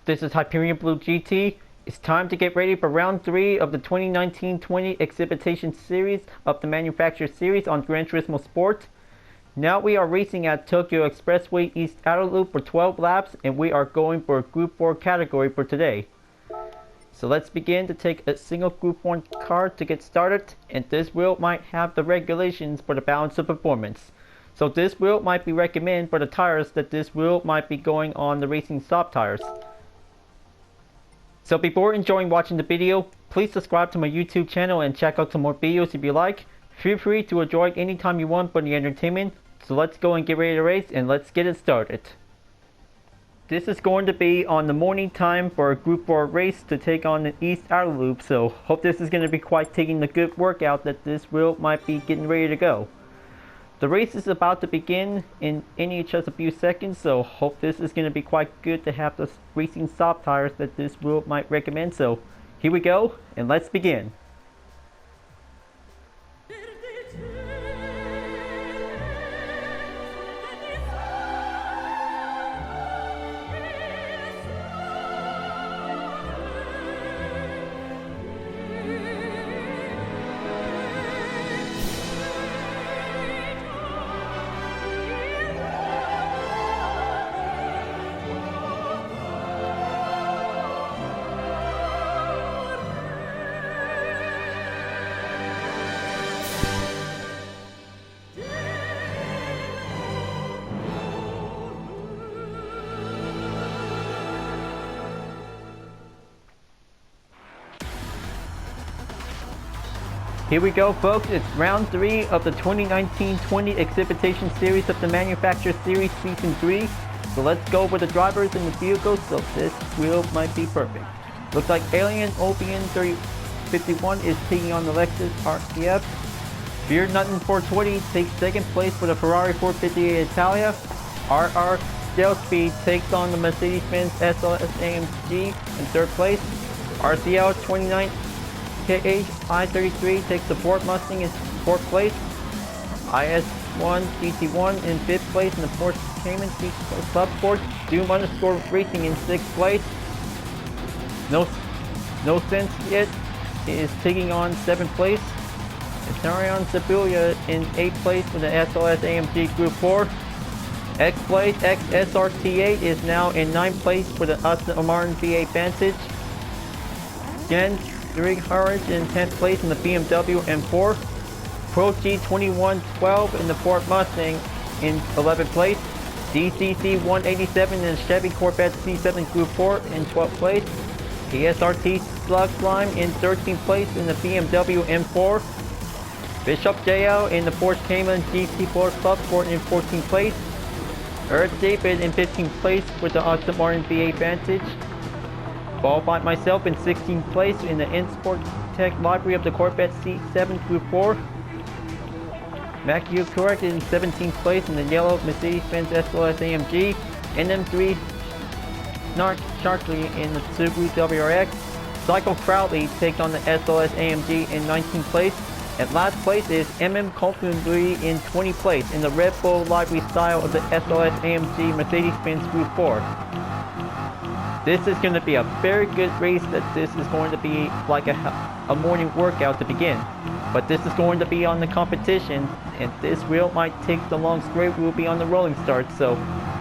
This is Hyperion-Blue-GT. It's time to get ready for round 3 of the 2019-20 exhibition series of the manufacturer series on Gran Turismo Sport. Now we are racing at Tokyo Expressway East Outer Loop for 12 laps, and we are going for a Group 4 category for today. So let's begin to take a single Group 1 car to get started, and this wheel might have the regulations for the balance of performance. So this wheel might be recommended for the tires that this wheel might be going on the racing soft tires. So before enjoying watching the video, please subscribe to my YouTube channel and check out some more videos if you like. Feel free to enjoy anytime you want for the entertainment. So let's go and get ready to race, and let's get it started. This is going to be on the morning time for a Group 4 race to take on the East Outer Loop, so hope this is going to be quite taking the good workout that this wheel might be getting ready to go. The race is about to begin in just a few seconds, so hope this is going to be quite good to have the racing soft tires that this wheel might recommend. So here we go, and let's begin. Here we go, folks. It's round 3 of the 2019-20 exhibition series of the manufacturer series season 3. So let's go over the drivers and the vehicles, so this wheel might be perfect. Looks like Alien OBN 3051 is taking on the Lexus RCF. Beer Nuttin 420 takes second place for the Ferrari 458 Italia. RR Stealth Speed takes on the Mercedes-Benz SLS AMG in third place. RCL 29 I-33 takes the Ford Mustang in 4th place. IS-1 GT1 in 5th place, and the Porsche Cayman Club Sport. Doom _ Racing in 6th place. No Sense Yet is taking on 7th place. Hyperion Blue-GT in 8th place for the SLS AMG Group 4. X-Blade XSRT8 is now in 9th place for the Aston Martin V8 Vantage. Gr.4 in 10th place in the BMW M4. Pro G2112 in the Ford Mustang in 11th place. DCC 187 in the Chevy Corvette C7 Group 4 in 12th place. PSRT Slug Slime in 13th place in the BMW M4. Bishop JL in the Porsche Cayman GT4 Club Sport in 14th place. Earth David in 15th place with the Aston Martin V8 Vantage. Ball by myself in 16th place in the N-Sport Tech library of the Corvette C7 Group 4. Matthew Correct in 17th place in the yellow Mercedes-Benz SLS AMG. NM3 Snark Sharkley in the Subaru WRX. Cycle Crowley takes on the SLS AMG in 19th place. At last place is Colton-Lee in 20th place in the Red Bull library style of the SLS AMG Mercedes-Benz Group 4. This is going to be a very good race. That this is going to be like a morning workout to begin. But this is going to be on the competition, and this wheel might take the long straight. We'll be on the rolling start, so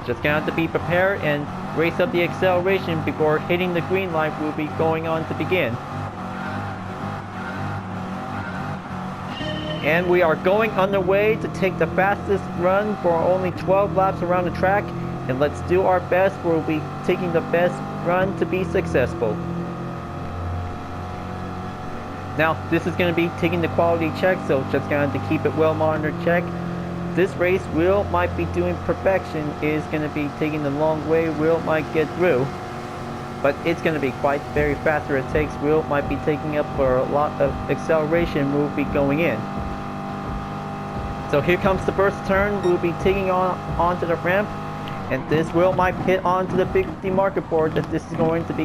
just going to have to be prepared and race up the acceleration before hitting the green light. We'll be going on to begin. And we are going underway to take the fastest run for only 12 laps around the track. And let's do our best. We'll be taking the best run to be successful. Now, this is going to be taking the quality check, so just going to keep it well monitored check. This race, wheel might be doing perfection, is going to be taking the long way. Wheel might get through, but it's going to be quite very faster it takes. Wheel might be taking up for a lot of acceleration. We'll be going in. So here comes the first turn. We'll be taking onto the ramp. And this wheel might hit onto the big market board that this is going to be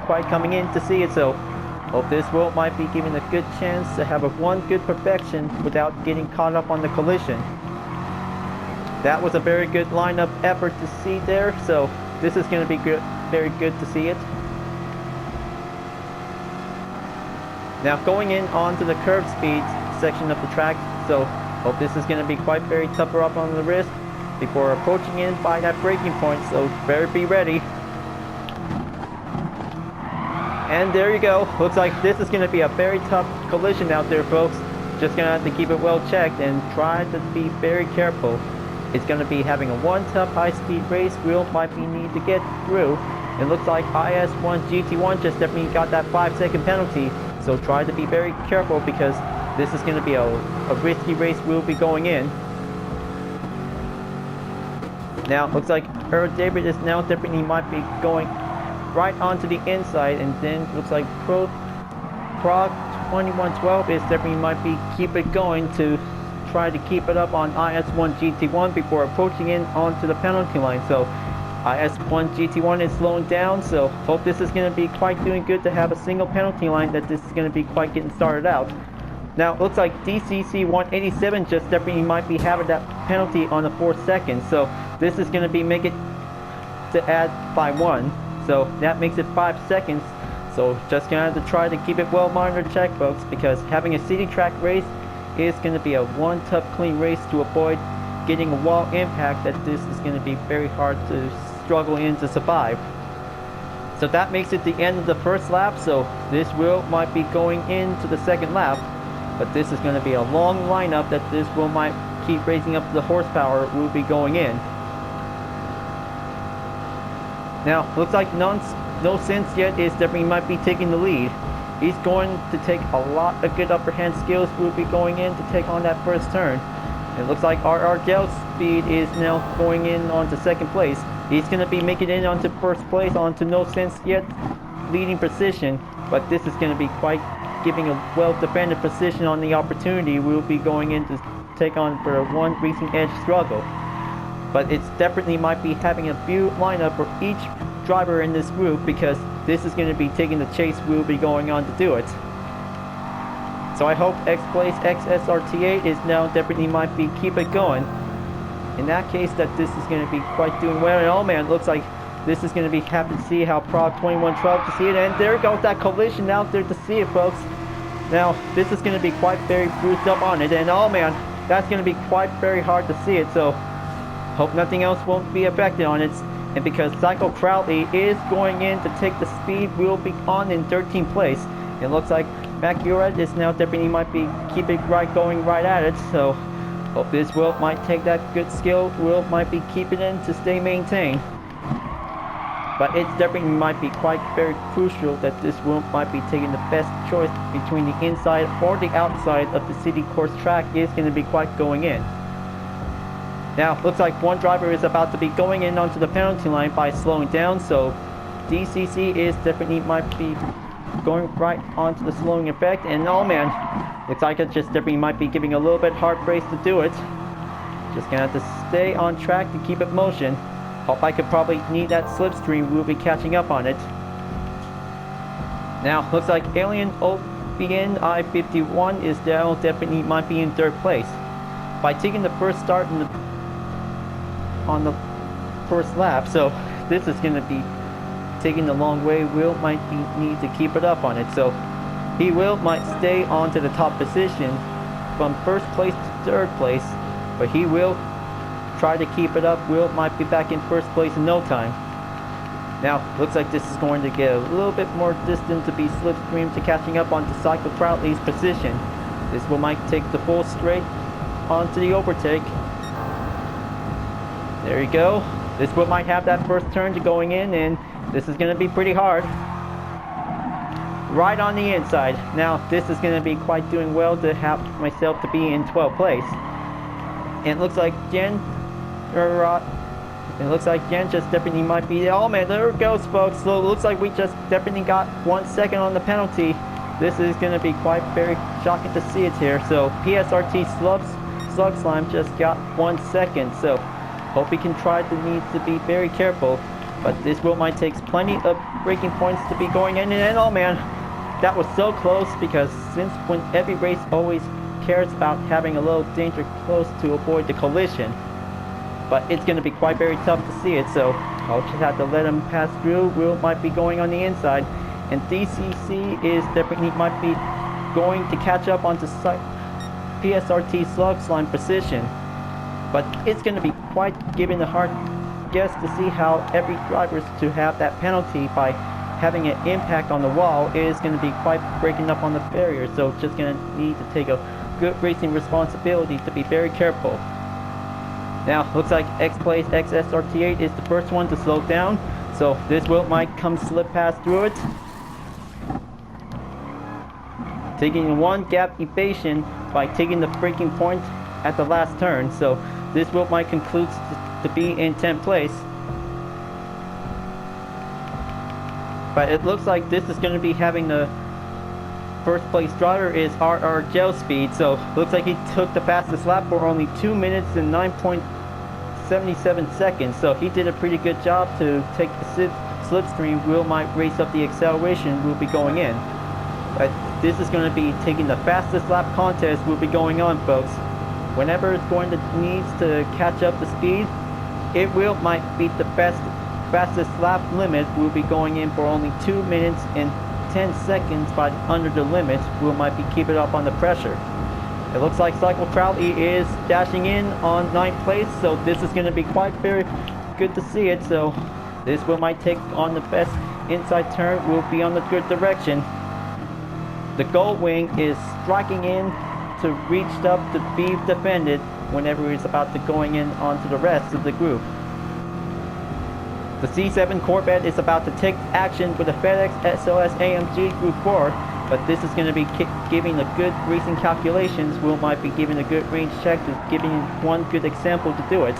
quite coming in to see it. So hope this wheel might be giving a good chance to have one good perfection without getting caught up on the collision. That was a very good lineup effort to see there. So this is going to be very good to see it. Now going in onto the curb speed section of the track, so hope this is going to be quite very tougher up on the wrist before approaching in by that braking point, so better be ready. And there you go. Looks like this is going to be a very tough collision out there, folks. Just going to have to keep it well checked and try to be very careful. It's going to be having a one tough high-speed race wheel might be need to get through. It looks like IS1 GT1 just definitely got that 5-second penalty. So try to be very careful because this is going to be a risky race we'll be going in. Now looks like Earl David is now definitely might be going right onto the inside, and then looks like Prague 2112 is definitely might be keep it going to try to keep it up on IS1 GT1 before approaching in onto the penalty line. So IS1 GT1 is slowing down, so hope this is going to be quite doing good to have a single penalty line that this is going to be quite getting started out. Now it looks like DCC 187 just definitely might be having that penalty on the 4th second, so this is going to be make it to add by 1. So that makes it 5 seconds. So just gonna have to try to keep it well monitored check, folks, because having a city track race is gonna be a one tough clean race to avoid getting a wall impact that this is gonna be very hard to struggle in to survive. So that makes it the end of the first lap, so this wheel might be going into the second lap, but this is gonna be a long lineup that this wheel might keep raising up the horsepower we'll be going in. Now, looks like No Sense Yet is definitely might be taking the lead. He's going to take a lot of good upper hand skills. We'll be going in to take on that first turn. It looks like RR Gel Speed is now going in onto second place. He's going to be making it onto first place, onto No Sense Yet leading position. But this is going to be quite giving a well-defended position on the opportunity we'll be going in to take on for a one racing edge struggle. But it's definitely might be having a few lineup for each driver in this group, because this is going to be taking the chase we'll be going on to do it. So I hope X-Place XSRT8 is now definitely might be keep it going. In that case, that this is going to be quite doing well. And oh man, it looks like this is going to be happy to see how Prague 2112 to see it. And there goes that collision out there to see it, folks. Now this is going to be quite very bruised up on it, and oh man, that's going to be quite very hard to see it. So hope nothing else won't be affected on it. And because Psycho Crowley is going in to take the speed, we'll be on in 13th place. It looks like Macuret is now definitely might be keeping right going right at it. So hope this wheel might take that good skill. Wheel might be keeping it to stay maintained. But it definitely might be quite very crucial that this wheel might be taking the best choice between the inside or the outside of the city course track is going to be quite going in. Now, looks like one driver is about to be going in onto the penalty line by slowing down, so DCC is definitely might be going right onto the slowing effect, and oh man, looks like it just definitely might be giving a little bit hard race to do it. Just gonna have to stay on track to keep it motion. Hope I could probably need that slipstream, we'll be catching up on it. Now, looks like Alien OBN I-51 is now definitely might be in 3rd place. By taking the first start on the first lap, so this is going to be taking the long way. Will might need to keep it up on it, so he will might stay on to the top position from 1st place to 3rd place, but he will try to keep it up. Will might be back in 1st place in no time. Now looks like this is going to get a little bit more distant to be slipstream to catching up onto Psycho Crowley's position. This will might take the full straight onto the overtake. There you go. This one might have that first turn to going in, and this is going to be pretty hard. Right on the inside. Now this is going to be quite doing well to have myself to be in 12th place. And it looks like Jen just definitely might be. Oh man, there it goes, folks. So it looks like we just definitely got 1 second on the penalty. This is going to be quite very shocking to see it here. So PSRT Slug Slime just got 1 second. So hope he can try to need to be very careful. But this wheel might take plenty of braking points to be going in. And oh man, that was so close, because since when every race always cares about having a little danger close to avoid the collision. But it's going to be quite very tough to see it. So I'll just have to let him pass through. Will might be going on the inside, and DCC is definitely might be going to catch up onto PSRT slugs line position. But it's going to be quite giving a hard guess to see how every driver to have that penalty by having an impact on the wall is going to be quite breaking up on the barrier. So just going to need to take a good racing responsibility to be very careful. Now looks like X-Place XSRT8 is the first one to slow down, so this might come slip past through it, taking one gap evasion by taking the braking point at the last turn. So this might conclude to be in 10th place. But it looks like this is going to be having the first place driver is RR Gel Speed. So looks like he took the fastest lap for only 2 minutes and 9.77 seconds. So he did a pretty good job to take the slipstream. Might race up the acceleration. Will be going in. But this is going to be taking the fastest lap contest. Will be going on, folks. Whenever it's going to needs to catch up the speed, it might beat the fastest lap limit. Will be going in for only 2 minutes and 10 seconds by under the limit. Might be keeping up on the pressure. It looks like Cycle Crowley is dashing in on 9th place, so this is going to be quite very good to see it. So this might take on the best inside turn. Will be on the good direction. The Gold Wing is striking in to reach up to be defended whenever he's about to going in onto the rest of the group. The C7 Corvette is about to take action with the FedEx SOS AMG Group 4, but this is going to be giving a good racing calculations. Might be giving a good range check, to giving one good example to do it.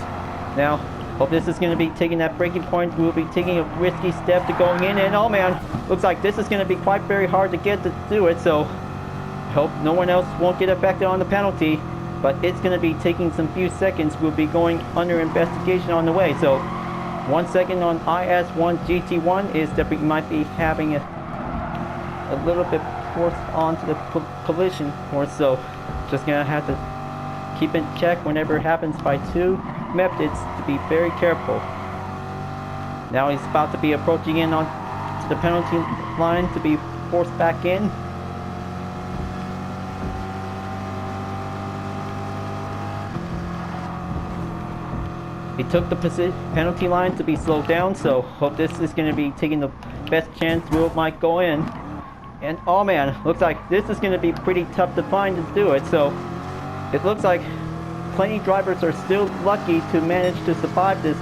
Now, hope this is going to be taking that braking point. We'll be taking a risky step to going in, and oh man, looks like this is going to be quite very hard to get to do it. So hope no one else won't get affected on the penalty, but it's going to be taking some few seconds. We'll be going under investigation on the way. So 1 second on IS1 GT1 is definitely might be having a little bit forced onto the collision course, so just gonna have to keep in check whenever it happens by two methods to be very careful. Now he's about to be approaching in on to the penalty line to be forced back in. He took the penalty line to be slowed down, so hope this is going to be taking the best chance might go in. And oh man, looks like this is going to be pretty tough to find to do it. So it looks like plenty drivers are still lucky to manage to survive this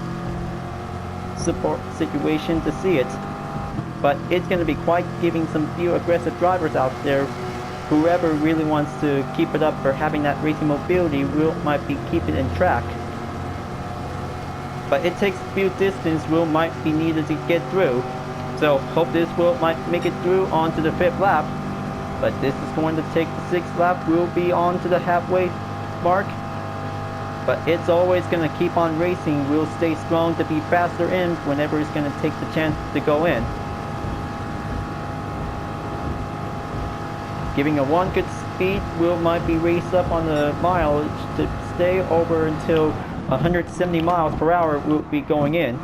support situation to see it. But it's going to be quite giving some few aggressive drivers out there. Whoever really wants to keep it up for having that racing mobility might be keeping in track. But it takes a few distance might be needed to get through. So hope this might make it through onto the 5th lap. But this is going to take the 6th lap. We'll be on to the halfway mark. But it's always going to keep on racing. We'll stay strong to be faster in whenever it's going to take the chance to go in. Giving a one good speed might be raced up on the mileage to stay over until 170 miles per hour will be going in.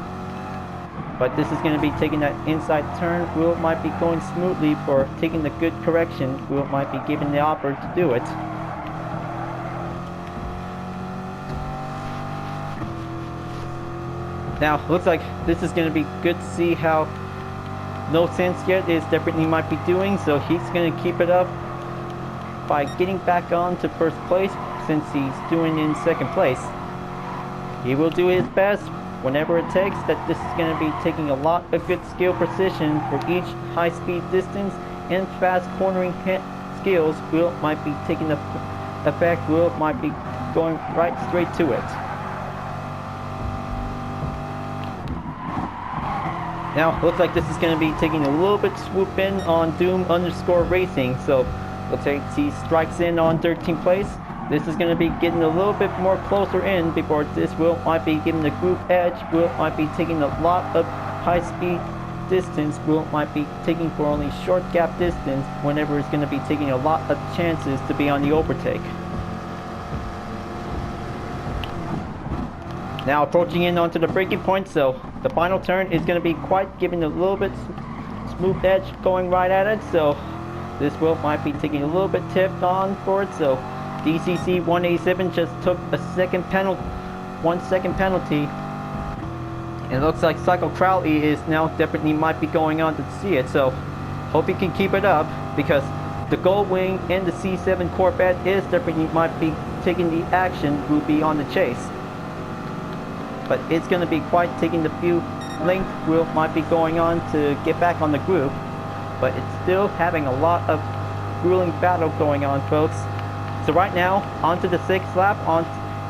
But this is going to be taking that inside turn. Might be going smoothly for taking the good correction. Might be given the offer to do it. Now looks like this is going to be good to see how No Sense Yet is definitely might be doing. So he's going to keep it up by getting back on to first place since he's doing in second place. He will do his best whenever it takes. That this is going to be taking a lot of good skill precision for each high speed distance and fast cornering skills might be taking the effect. Might be going right straight to it. Now looks like this is going to be taking a little bit swoop in on Doom_Racing. So looks like he strikes in on 13th place. This is going to be getting a little bit more closer in before this might be giving the group edge. Might be taking a lot of high speed distance. Might be taking for only short gap distance whenever it's going to be taking a lot of chances to be on the overtake. Now approaching in onto the braking point, so the final turn is going to be quite giving a little bit smooth edge going right at it, so this wheel might be taking a little bit tipped on for it, so DCC 187 just took a 1 second penalty. And it looks like Cycle Crowley is now definitely might be going on to see it, so hope he can keep it up, because the Gold Wing and the C7 Corvette is definitely might be taking the action, will be on the chase. But it's going to be quite taking the few length will might be going on to get back on the group, but it's still having a lot of grueling battle going on, folks. So right now, onto the 6th lap, on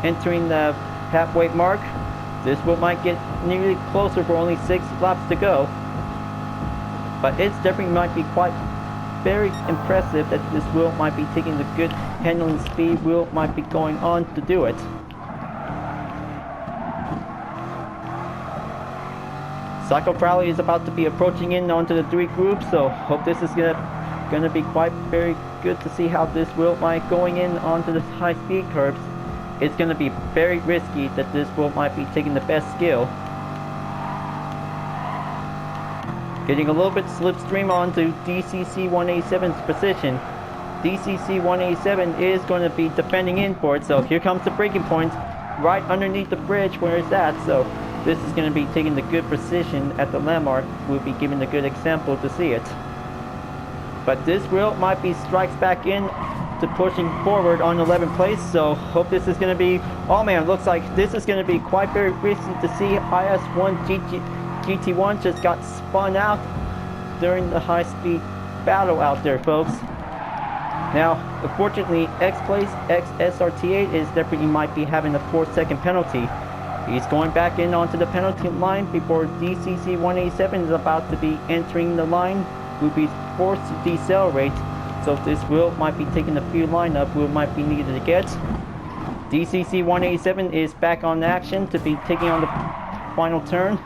entering the halfway mark. This wheel might get nearly closer for only 6 laps to go, but it's definitely might be quite very impressive that this wheel might be taking the good handling speed wheel might be going on to do it. Cycle Crowley is about to be approaching in onto the 3 groups, so hope this is gonna be quite very good to see how this wheel might going in onto the high speed curves. It's going to be very risky that this wheel might be taking the best skill. Getting a little bit slipstream onto DCC 187's position. DCC 187 is going to be defending in for it, so here comes the braking point right underneath the bridge where it's at, so this is going to be taking the good position at the landmark. We'll be giving a good example to see it. But this wheel might be strikes back in to pushing forward on 11th place, so hope this is going to be, oh man, looks like this is going to be quite very risky to see. IS1 GT1 just got spun out during the high speed battle out there, folks. Now unfortunately X-Place XSRT8 is definitely might be having a 4-second penalty. He's going back in onto the penalty line before DCC 187 is about to be entering the line, will be forced to decelerate. So this wheel might be taking a few lineup wheel might be needed to get. DCC 187 is back on action to be taking on the final turn.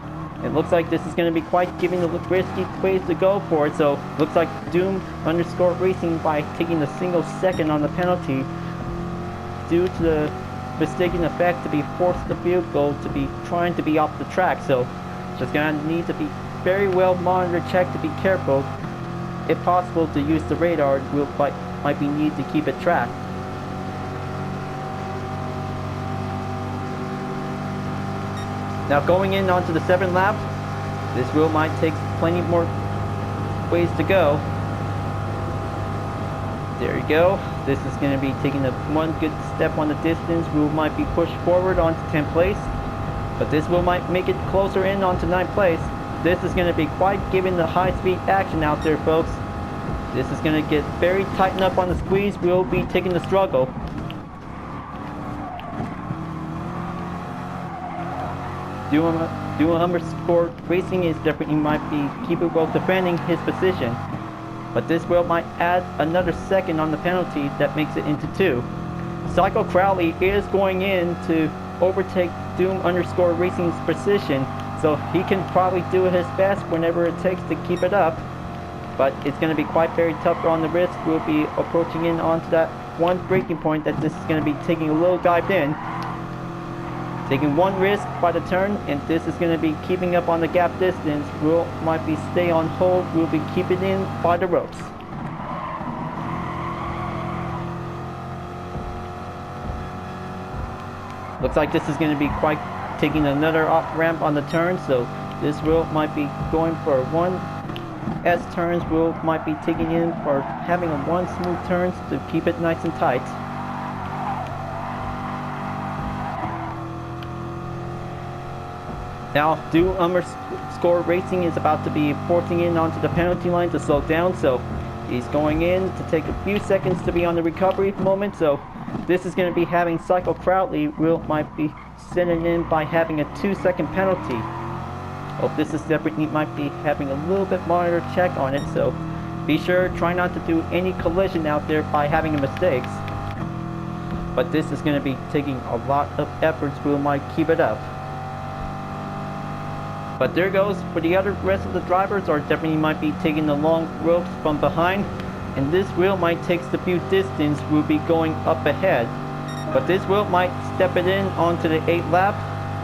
It looks like this is going to be quite giving the risky ways to go for it. So looks like Doom_Racing Racing by taking a single second on the penalty due to the mistaken effect to be forced the vehicle to be trying to be off the track. So just going to need to be very well monitored, check to be careful. If possible, to use the radar will might be need to keep it tracked. Now going in onto the 7th lap, this wheel might take plenty more ways to go. There you go. This is going to be taking one good step on the distance. Wheel might be pushed forward onto 10th place, but this wheel might make it closer in onto 9th place. This is going to be quite giving the high-speed action out there, folks. This is going to get very tightened up on the squeeze. We'll be taking the struggle. Doom_Racing Racing is definitely might be keeping well defending his position, but this wheel might add another second on the penalty that makes it into 2. Cycle Crowley is going in to overtake Doom_Racing's position. So he can probably do his best whenever it takes to keep it up. But it's going to be quite very tough on the wrist. We'll be approaching in onto that one braking point that this is going to be taking a little dive in. Taking one risk by the turn, and this is going to be keeping up on the gap distance. We'll might be stay on hold. We'll be keeping in by the ropes. Looks like this is going to be quite taking another off ramp on the turn, so this wheel might be going for 1 S turns. Wheel might be taking in for having a 1 smooth turns to keep it nice and tight. Now Doom_Racing Racing is about to be forcing in onto the penalty line to slow down, so he's going in to take a few seconds to be on the recovery moment. So this is going to be having Cycle Crowley will might be sending in by having a 2-second penalty. Hope this is definitely might be having a little bit monitor check on it, so be sure try not to do any collision out there by having mistakes. But this is going to be taking a lot of efforts. We might keep it up. But there goes for the other rest of the drivers are definitely might be taking the long ropes from behind, and this wheel might take the few distance will be going up ahead. But this wheel might step it in onto the 8th lap.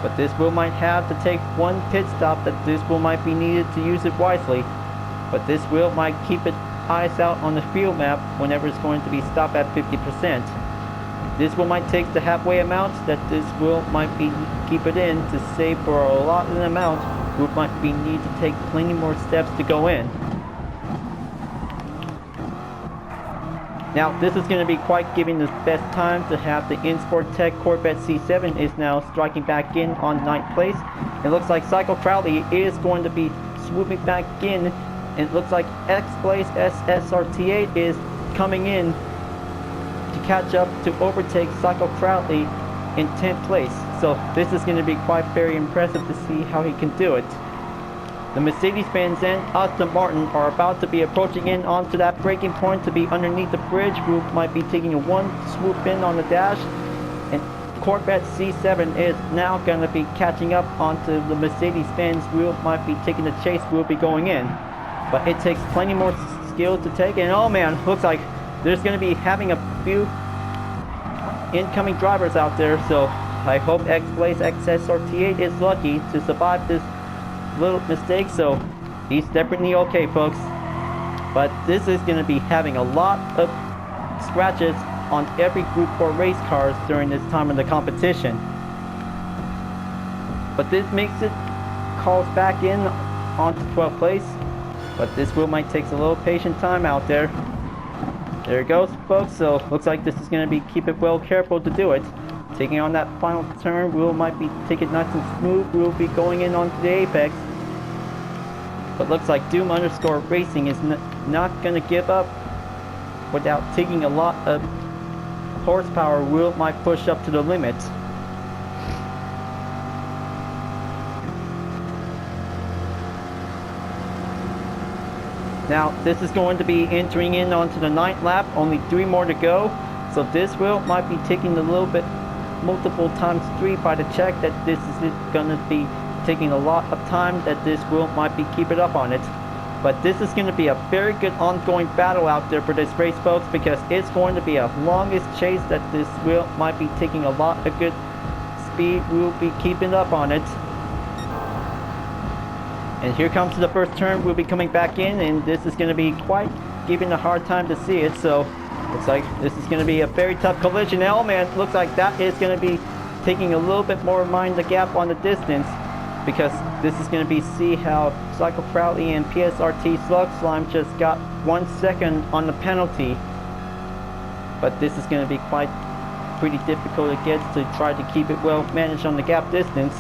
But this wheel might have to take one pit stop, that this wheel might be needed to use it wisely. But this wheel might keep its eyes out on the field map whenever it's going to be stopped at 50%. This wheel might take the halfway amount, that this wheel might be keep it in to save for a lot of an amount. We might be need to take plenty more steps to go in. Now this is going to be quite giving the best time to have the InSport Tech Corvette C7 is now striking back in on 9th place. It looks like Cycle Crowley is going to be swooping back in. And it looks like X-Blaze SSRT8 is coming in to catch up to overtake Cycle Crowley in 10th place. So this is going to be quite very impressive to see how he can do it. The Mercedes-Benz and Aston Martin are about to be approaching in onto that braking point to be underneath the bridge. We might be taking a one swoop in on the dash, and Corvette C7 is now going to be catching up onto the Mercedes-Benz. We might be taking the chase. We'll be going in, but it takes plenty more skill to take. And oh man, looks like there's going to be having a few incoming drivers out there. So I hope X-Blaze XSRT8 is lucky to survive this little mistake, so he's definitely okay, folks. But this is going to be having a lot of scratches on every Group 4 race cars during this time of the competition. But this makes it calls back in onto 12th place. But this wheel might take a little patient time out there. There it goes, folks. So looks like this is going to be keep it well careful to do it. Taking on that final turn, wheel might be take it nice and smooth. We'll be going in onto the apex. But looks like Doom_Racing is not going to give up without taking a lot of horsepower. Wheel might push up to the limit. Now this is going to be entering in onto the 9th lap. Only 3 more to go. So this wheel might be taking a little bit multiple times 3 by the check, that this is going to be taking a lot of time, that this wheel might be keep it up on it. But this is going to be a very good ongoing battle out there for this race, folks, because it's going to be a longest chase, that this wheel might be taking a lot of good speed. We'll be keeping up on it. And here comes the first turn. We'll be coming back in, and this is going to be quite giving a hard time to see it. So looks like this is going to be a very tough collision. Oh man, looks like that is going to be taking a little bit more mind the gap on the distance, because this is going to be see how Cycle Crowley and PSRT Slug Slime just got 1 second on the penalty. But this is going to be quite pretty difficult to get to try to keep it well managed on the gap distance.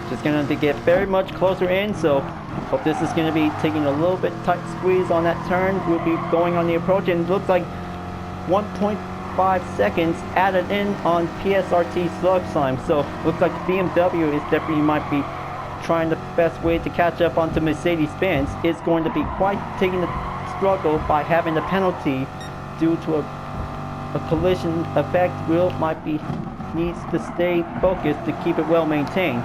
Just going to get very much closer in, so hope this is going to be taking a little bit tight squeeze on that turn. We'll be going on the approach, and it looks like 1.5 seconds added in on PSRT Slug Slime. So looks like BMW is definitely might be trying the best way to catch up onto Mercedes-Benz. It's going to be quite taking the struggle by having the penalty due to a collision effect. Will might be needs to stay focused to keep it well maintained.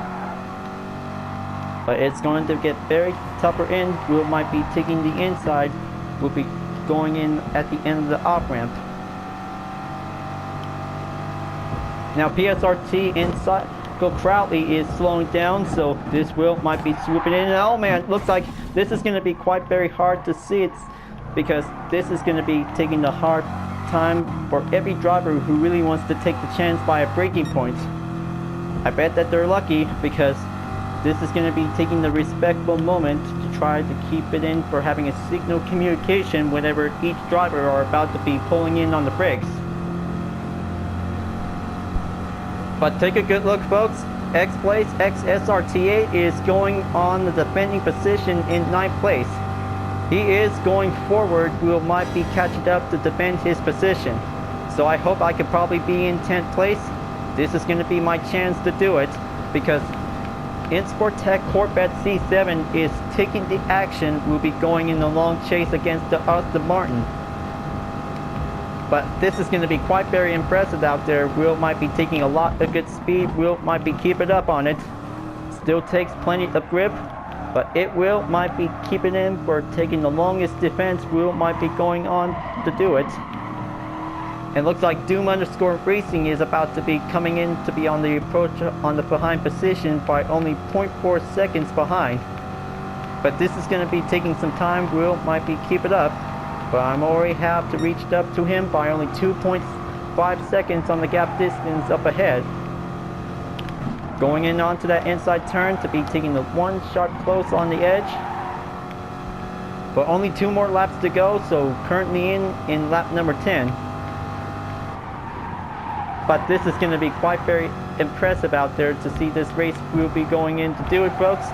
But it's going to get very tougher in. Will might be taking the inside. Will be going in at the end of the off ramp. Now PSRT inside Cycle Crowley is slowing down, so this wheel might be swooping in. And oh man, looks like this is going to be quite very hard to see. It's because this is going to be taking the hard time for every driver who really wants to take the chance by a braking point. I bet that they're lucky, because this is going to be taking the respectful moment to try to keep it in for having a signal communication whenever each driver are about to be pulling in on the brakes. But take a good look, folks. X-Blaze XSRT8 is going on the defending position in 9th place. He is going forward. Will might be catching up to defend his position. So I hope I could probably be in 10th place. This is going to be my chance to do it, because InSport Tech Corvette C7 is taking the action. We'll be going in a long chase against the Aston Martin. But this is going to be quite very impressive out there. Will might be taking a lot of good speed. Will might be keeping up on it. Still takes plenty of grip, but it will might be keeping in for taking the longest defense. Will might be going on to do it. And looks like Doom_4 Racing is about to be coming in to be on the approach on the behind position by only 0.4 seconds behind. But this is going to be taking some time. Will might be keep it up, but I'm already have to reach up to him by only 2.5 seconds on the gap distance up ahead. Going in onto that inside turn to be taking the one shot close on the edge. But only 2 more laps to go, so currently in lap number 10. But this is going to be quite very impressive out there to see this race we'll be going in to do it, folks.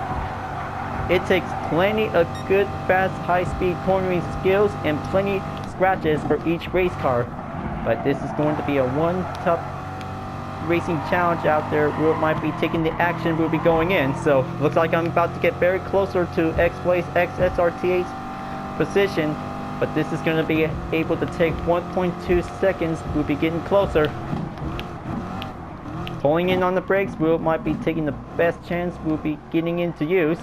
It takes plenty of good, fast, high-speed cornering skills and plenty scratches for each race car. But this is going to be a one tough racing challenge out there. We might be taking the action. We'll be going in. So looks like I'm about to get very closer to X-Place XSRT8's position. But this is going to be able to take 1.2 seconds. We'll be getting closer. Pulling in on the brakes, we might be taking the best chance we'll be getting into use.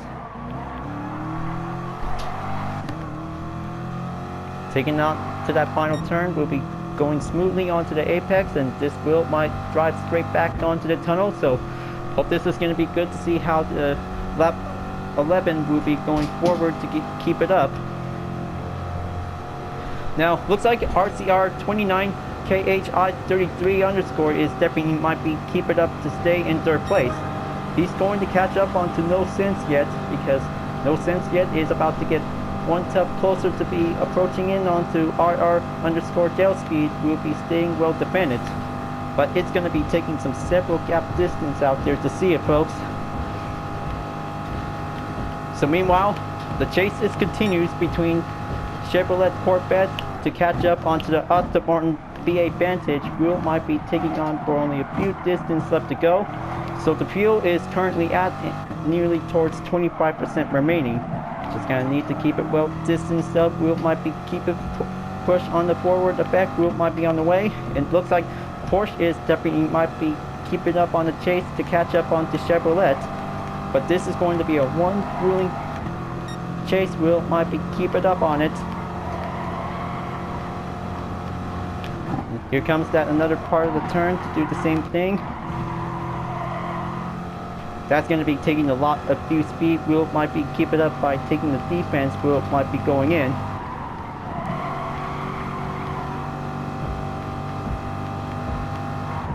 Taking out to that final turn, we'll be going smoothly onto the apex, and this wheel might drive straight back onto the tunnel. So hope this is going to be good to see how the lap 11 will be going forward to keep it up. Now looks like RCR 29 KHI33 underscore is definitely might be keep it up to stay in third place. He's going to catch up onto No Sense Yet, because No Sense Yet is about to get one step closer to be approaching in onto RR underscore gel speed. Will be staying well defended, but it's going to be taking some several gap distance out there to see it, folks. So meanwhile, the chase is continues between Chevrolet Corvette to catch up onto the Aston Martin BA Vantage. Will might be taking on for only a few distance left to go. So the fuel is currently at nearly towards 25% remaining. Just gonna need to keep it well distanced up. Will might be keep it push on the forward effect. Will might be on the way. And looks like Porsche is definitely might be keeping up on the chase to catch up onto Chevrolet. But this is going to be a one grueling chase. Will might be keep it up on it. Here comes that another part of the turn to do the same thing. That's going to be taking a lot of few speed. Will might be keep it up by taking the defense. Will might be going in.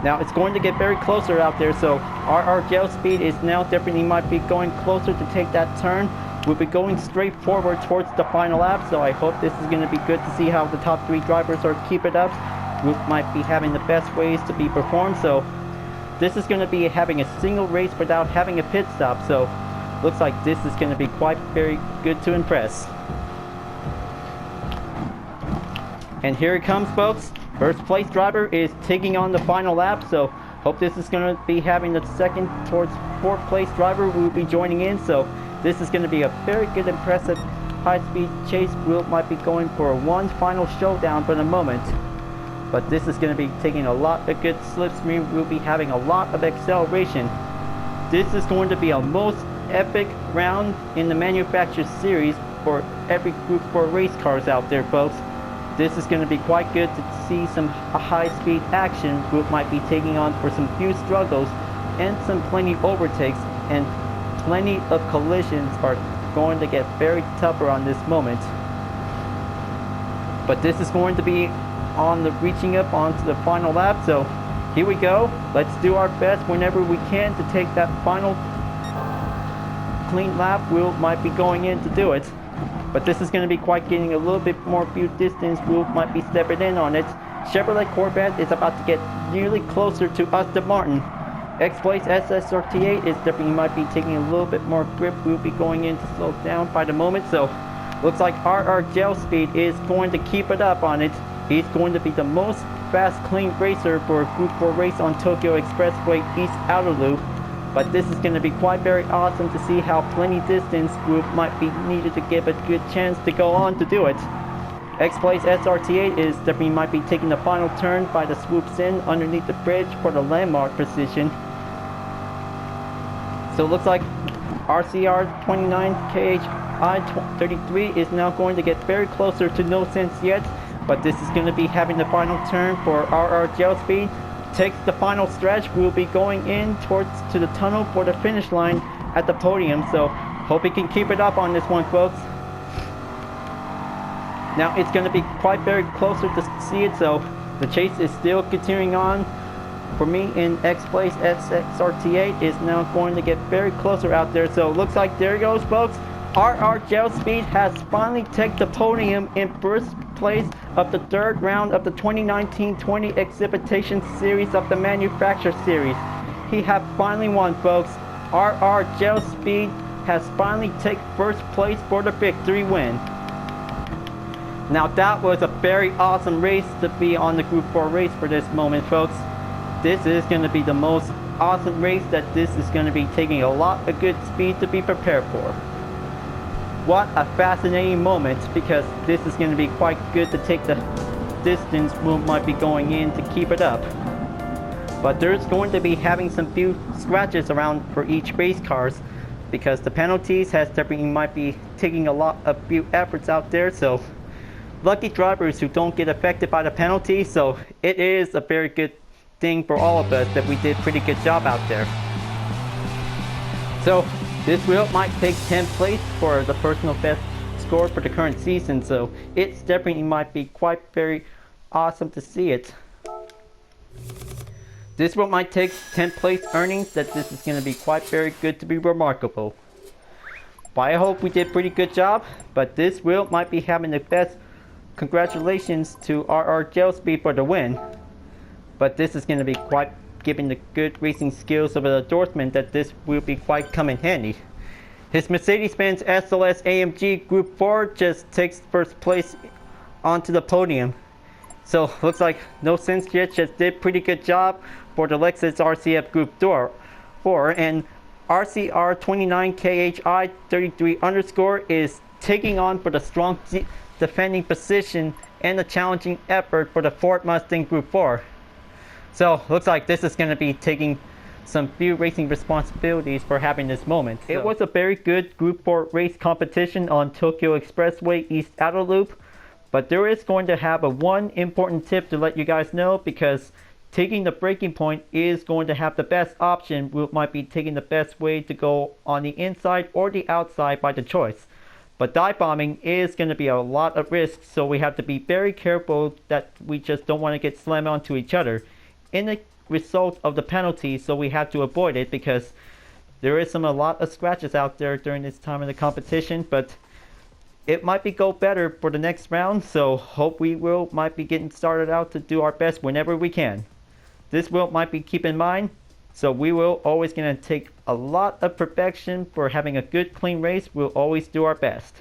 Now it's going to get very closer out there, so RR gel speed is now definitely might be going closer to take that turn. We'll be going straight forward towards the final lap, so I hope this is going to be good to see how the top 3 drivers are keep it up. We might be having the best ways to be performed, so this is going to be having a single race without having a pit stop, so looks like this is going to be quite very good to impress. And here it comes, folks. First place driver is taking on the final lap, so hope this is going to be having the second towards 4th place driver will be joining in. So this is going to be a very good, impressive high-speed chase. Will might be going for one final showdown for the moment. But this is going to be taking a lot of good slipstream. We'll be having a lot of acceleration. This is going to be a most epic round in the manufacturer series for every Gr.4 race cars out there, folks. This is going to be quite good to see some high-speed action. Group might be taking on for some few struggles and some plenty overtakes, and plenty of collisions are going to get very tougher on this moment. But this is going to be on the reaching up onto the final lap, so here we go. Let's do our best whenever we can to take that final clean lap. Will might be going in to do it, but this is going to be quite getting a little bit more few distance. Will might be stepping in on it. Chevrolet Corvette is about to get nearly closer to Aston Martin. X-Place SSRT8 is definitely might be taking a little bit more grip. Will be going in to slow down by the moment, so looks like RR Gel Speed is going to keep it up on it. He's going to be the most fast, clean racer for a Gr.4 race on Tokyo Expressway East Outer Loop. But this is going to be quite very awesome to see how plenty distance Group might be needed to give a good chance to go on to do it. X-Place SRT8 is definitely might be taking the final turn by the swoops in underneath the bridge for the landmark position. So it looks like RCR 29 KHI 33 is now going to get very closer to No Sense Yet. but this is going to be having the final turn for RR Gel Speed. Takes the final stretch. We'll be going in to the tunnel for the finish line at the podium, so hope he can keep it up on this one, folks. Now it's going to be quite very closer to see it, so the chase is still continuing on. For me in X place, SXRT8 is now going to get very closer out there, so looks like there goes, folks. RR Gel Speed has finally taken the podium in first place of the third round of the 2019-20 Exhibition Series of the Manufacturer Series. He has finally won, folks. RR Gel Speed has finally taken first place for the victory win. Now that was a very awesome race to be on the Group 4 race for this moment, folks. This is going to be the most awesome race that this is going to be taking a lot of good speed to be prepared for. What a fascinating moment, because this is going to be quite good to take the distance we might be going in to keep it up. But there's going to be having some few scratches around for each race cars, because the penalties has definitely might be taking a few efforts out there, so lucky drivers who don't get affected by the penalty, so it is a very good thing for all of us that we did pretty good job out there. So this wheel might take 10th place for the personal best score for the current season, so it's definitely might be quite very awesome to see it. This wheel might take 10th place earnings, that this is going to be quite very good to be remarkable. But I hope we did pretty good job, but this wheel might be having the best. Congratulations to RR Gel Speed for the win. But this is going to be quite giving the good racing skills of an endorsement that this will be quite come in handy. His Mercedes-Benz SLS AMG Group 4 just takes first place onto the podium. So looks like No Sense Yet just did pretty good job for the Lexus RCF Group 4, and RCR 29KHI 33_ is taking on for the strong defending position and a challenging effort for the Ford Mustang Group 4. So looks like this is going to be taking some few racing responsibilities for having this moment. So it was a very good Group 4 race competition on Tokyo Expressway East Outer Loop, but there is going to have one important tip to let you guys know, because taking the braking point is going to have the best option. We might be taking the best way to go on the inside or the outside by the choice. But dive bombing is going to be a lot of risk, so we have to be very careful that we just don't want to get slammed onto each other in the result of the penalty, so we have to avoid it, because there is a lot of scratches out there during this time of the competition. But it might be go better for the next round, so hope we might be getting started out to do our best whenever we can. This will might be keep in mind, so we will always going to take a lot of perfection for having a good clean race. We'll always do our best.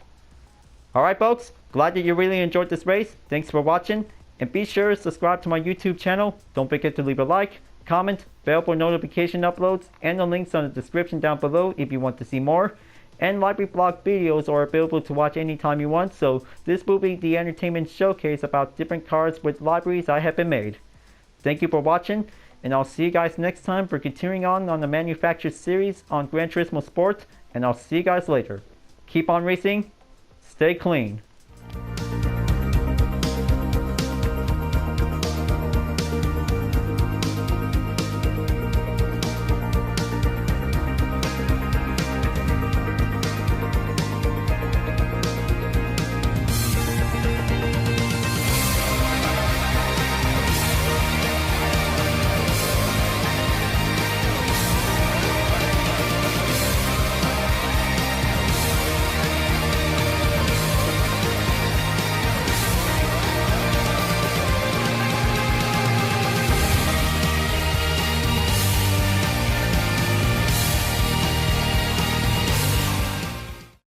Alright folks, glad that you really enjoyed this race. Thanks for watching, and be sure to subscribe to my YouTube channel. Don't forget to leave a like, comment, bell for notification uploads, and the links on the description down below if you want to see more. And library blog videos are available to watch anytime you want, so this will be the entertainment showcase about different cars with libraries I have been made. Thank you for watching, and I'll see you guys next time for continuing on the Manufacturer Series on Gran Turismo Sport, and I'll see you guys later. Keep on racing, stay clean.